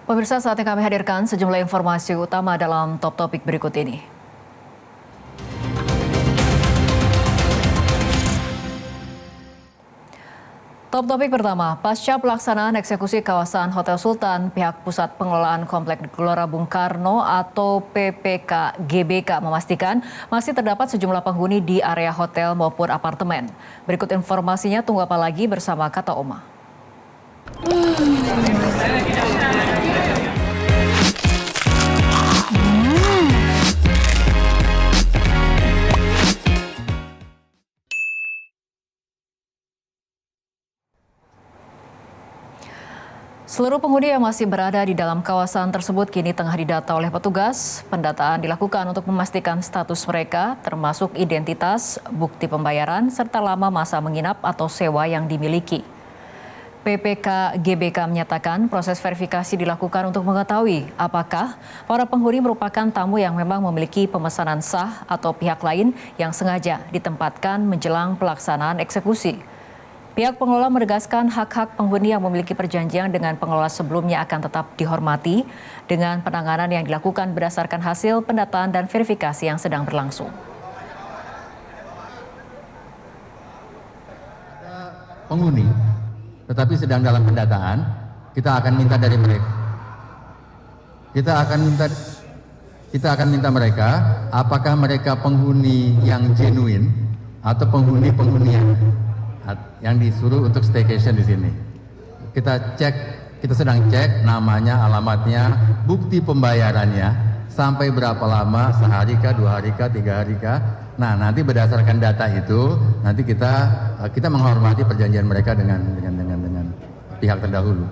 Pemirsa, saatnya kami hadirkan sejumlah informasi utama dalam top topik berikut ini. Top topik pertama, pasca pelaksanaan eksekusi kawasan Hotel Sultan, pihak Pusat Pengelolaan Komplek Gelora Bung Karno atau PPK GBK memastikan masih terdapat sejumlah penghuni di area hotel maupun apartemen. Berikut informasinya, tunggu apa lagi bersama Kata Oma. Seluruh penghuni yang masih berada di dalam kawasan tersebut kini tengah didata oleh petugas. Pendataan dilakukan untuk memastikan status mereka, termasuk identitas, bukti pembayaran, serta lama masa menginap atau sewa yang dimiliki. PPK GBK menyatakan proses verifikasi dilakukan untuk mengetahui apakah para penghuni merupakan tamu yang memang memiliki pemesanan sah atau pihak lain yang sengaja ditempatkan menjelang pelaksanaan eksekusi. Pihak pengelola menegaskan hak-hak penghuni yang memiliki perjanjian dengan pengelola sebelumnya akan tetap dihormati dengan penanganan yang dilakukan berdasarkan hasil pendataan dan verifikasi yang sedang berlangsung. Penghuni, tetapi sedang dalam pendataan, kita akan minta dari mereka. Kita akan minta mereka, apakah mereka penghuni yang genuine atau penghuni yang disuruh untuk staycation di sini. Kita sedang cek namanya, alamatnya, bukti pembayarannya, sampai berapa lama, sehari kah, 2 hari kah, 3 hari kah. Nah, nanti berdasarkan data itu, nanti kita menghormati perjanjian mereka dengan pihak terdahulu.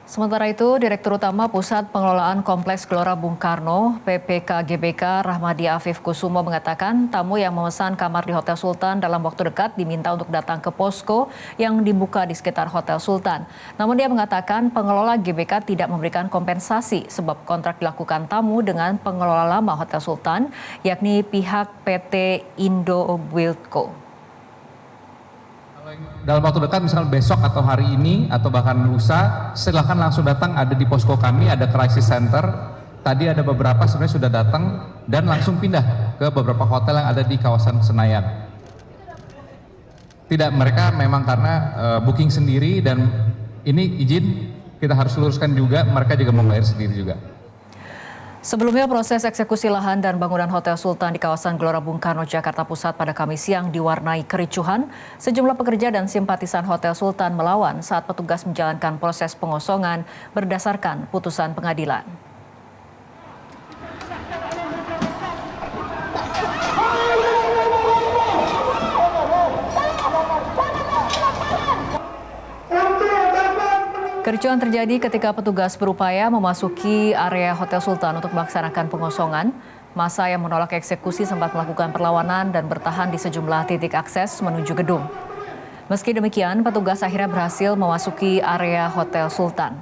Sementara itu, Direktur Utama Pusat Pengelolaan Kompleks Gelora Bung Karno, PPK GBK, Rahmadi Afif Kusumo mengatakan tamu yang memesan kamar di Hotel Sultan dalam waktu dekat diminta untuk datang ke posko yang dibuka di sekitar Hotel Sultan. Namun dia mengatakan pengelola GBK tidak memberikan kompensasi sebab kontrak dilakukan tamu dengan pengelola lama Hotel Sultan, yakni pihak PT Indo Buildco. Dalam waktu dekat, misalnya besok atau hari ini atau bahkan lusa, silahkan langsung datang, ada di posko kami, ada crisis center. Tadi ada beberapa sebenarnya sudah datang dan langsung pindah ke beberapa hotel yang ada di kawasan Senayan. Tidak, mereka memang karena booking sendiri dan ini izin kita harus luruskan juga, mereka juga membayar sendiri juga. Sebelumnya, proses eksekusi lahan dan bangunan Hotel Sultan di kawasan Gelora Bung Karno, Jakarta Pusat pada Kamis siang diwarnai kericuhan. Sejumlah pekerja dan simpatisan Hotel Sultan melawan saat petugas menjalankan proses pengosongan berdasarkan putusan pengadilan. Kericuhan terjadi ketika petugas berupaya memasuki area Hotel Sultan untuk melaksanakan pengosongan. Massa yang menolak eksekusi sempat melakukan perlawanan dan bertahan di sejumlah titik akses menuju gedung. Meski demikian, petugas akhirnya berhasil memasuki area Hotel Sultan.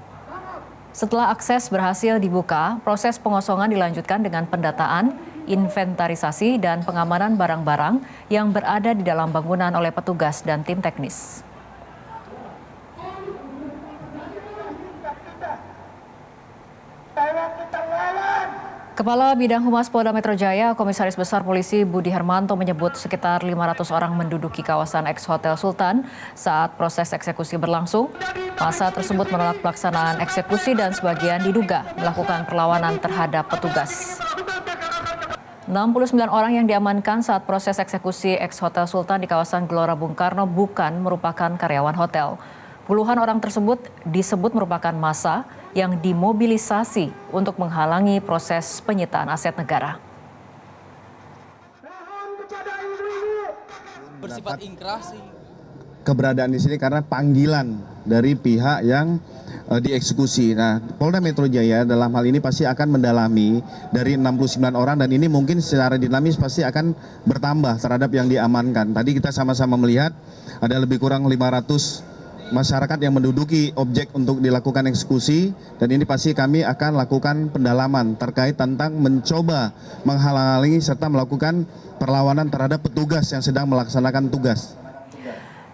Setelah akses berhasil dibuka, proses pengosongan dilanjutkan dengan pendataan, inventarisasi, dan pengamanan barang-barang yang berada di dalam bangunan oleh petugas dan tim teknis. Kepala Bidang Humas Polda Metro Jaya, Komisaris Besar Polisi Budi Hermanto menyebut sekitar 500 orang menduduki kawasan ex-Hotel Sultan saat proses eksekusi berlangsung. Massa tersebut menolak pelaksanaan eksekusi dan sebagian diduga melakukan perlawanan terhadap petugas. 69 orang yang diamankan saat proses eksekusi ex-Hotel Sultan di kawasan Gelora Bung Karno bukan merupakan karyawan hotel. Puluhan orang tersebut disebut merupakan massa yang dimobilisasi untuk menghalangi proses penyitaan aset negara. Bersifat ingkrah sih. Keberadaan di sini karena panggilan dari pihak yang dieksekusi. Nah, Polda Metro Jaya dalam hal ini pasti akan mendalami dari 69 orang dan ini mungkin secara dinamis pasti akan bertambah terhadap yang diamankan. Tadi kita sama-sama melihat ada lebih kurang 500 masyarakat yang menduduki objek untuk dilakukan eksekusi dan ini pasti kami akan lakukan pendalaman terkait tentang mencoba menghalangi serta melakukan perlawanan terhadap petugas yang sedang melaksanakan tugas.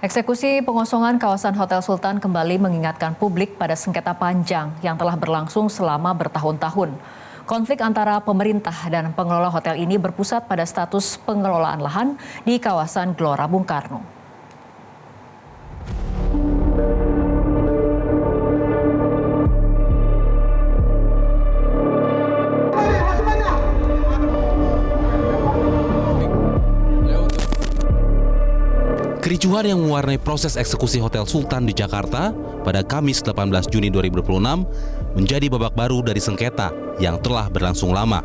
Eksekusi pengosongan kawasan Hotel Sultan kembali mengingatkan publik pada sengketa panjang yang telah berlangsung selama bertahun-tahun. Konflik antara pemerintah dan pengelola hotel ini berpusat pada status pengelolaan lahan di kawasan Gelora Bung Karno. Kericuhan yang mewarnai proses eksekusi Hotel Sultan di Jakarta pada Kamis 18 Juni 2026 menjadi babak baru dari sengketa yang telah berlangsung lama.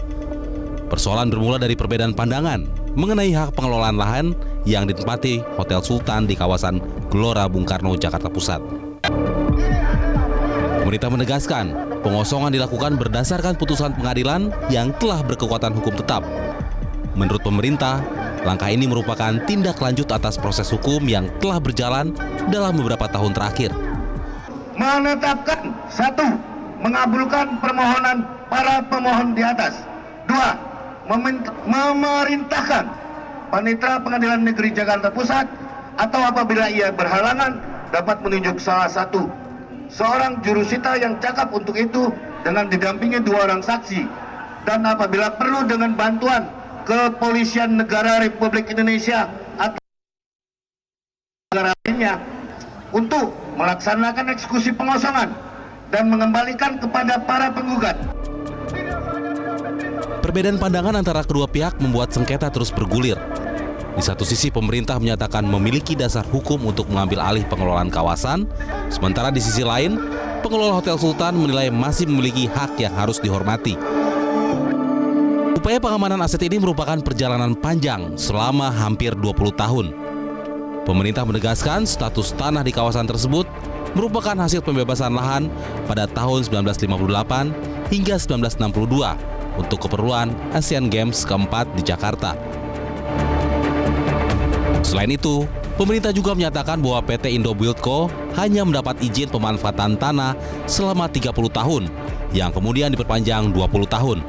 Persoalan bermula dari perbedaan pandangan mengenai hak pengelolaan lahan yang ditempati Hotel Sultan di kawasan Gelora Bung Karno, Jakarta Pusat. Pemerintah menegaskan pengosongan dilakukan berdasarkan putusan pengadilan yang telah berkekuatan hukum tetap. Menurut pemerintah, langkah ini merupakan tindak lanjut atas proses hukum yang telah berjalan dalam beberapa tahun terakhir. Menetapkan, 1. Mengabulkan permohonan para pemohon di atas. 2. Memerintahkan Panitera Pengadilan Negeri Jakarta Pusat atau apabila ia berhalangan dapat menunjuk salah satu seorang jurusita yang cakap untuk itu dengan didampingi 2 orang saksi, dan apabila perlu dengan bantuan Kepolisian Negara Republik Indonesia atau negara lainnya untuk melaksanakan eksekusi pengosongan dan mengembalikan kepada para penggugat. Perbedaan pandangan antara kedua pihak membuat sengketa terus bergulir. Di satu sisi pemerintah menyatakan memiliki dasar hukum untuk mengambil alih pengelolaan kawasan, sementara di sisi lain, pengelola Hotel Sultan menilai masih memiliki hak yang harus dihormati. Upaya pengamanan aset ini merupakan perjalanan panjang selama hampir 20 tahun. Pemerintah menegaskan status tanah di kawasan tersebut merupakan hasil pembebasan lahan pada tahun 1958 hingga 1962 untuk keperluan Asian Games keempat di Jakarta. Selain itu, pemerintah juga menyatakan bahwa PT Indobuildco hanya mendapat izin pemanfaatan tanah selama 30 tahun, yang kemudian diperpanjang 20 tahun.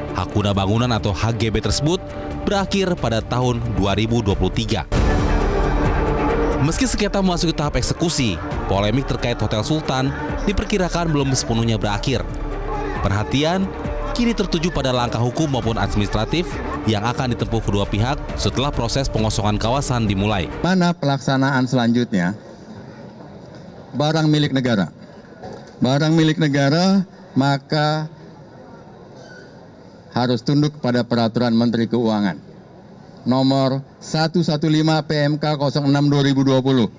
Hak guna bangunan atau HGB tersebut berakhir pada tahun 2023. Meski sengketa memasuki tahap eksekusi, polemik terkait Hotel Sultan diperkirakan belum sepenuhnya berakhir. Perhatian kini tertuju pada langkah hukum maupun administratif yang akan ditempuh kedua pihak setelah proses pengosongan kawasan dimulai. Mana pelaksanaan selanjutnya? Barang milik negara. Barang milik negara maka harus tunduk pada peraturan Menteri Keuangan nomor 115 PMK 06/2020.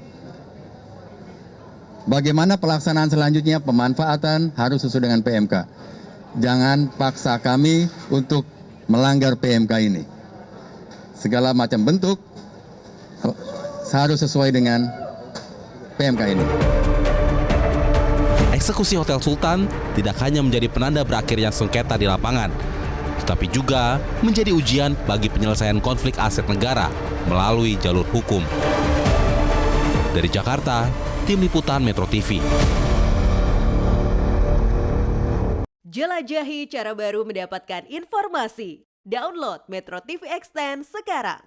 Bagaimana pelaksanaan selanjutnya? Pemanfaatan harus sesuai dengan PMK. Jangan paksa kami untuk melanggar PMK ini. Segala macam bentuk harus sesuai dengan PMK ini. Eksekusi Hotel Sultan tidak hanya menjadi penanda berakhirnya sengketa di lapangan, tetapi juga menjadi ujian bagi penyelesaian konflik aset negara melalui jalur hukum. Dari Jakarta, Tim Liputan Metro TV. Jelajahi cara baru mendapatkan informasi. Download Metro TV Extend sekarang.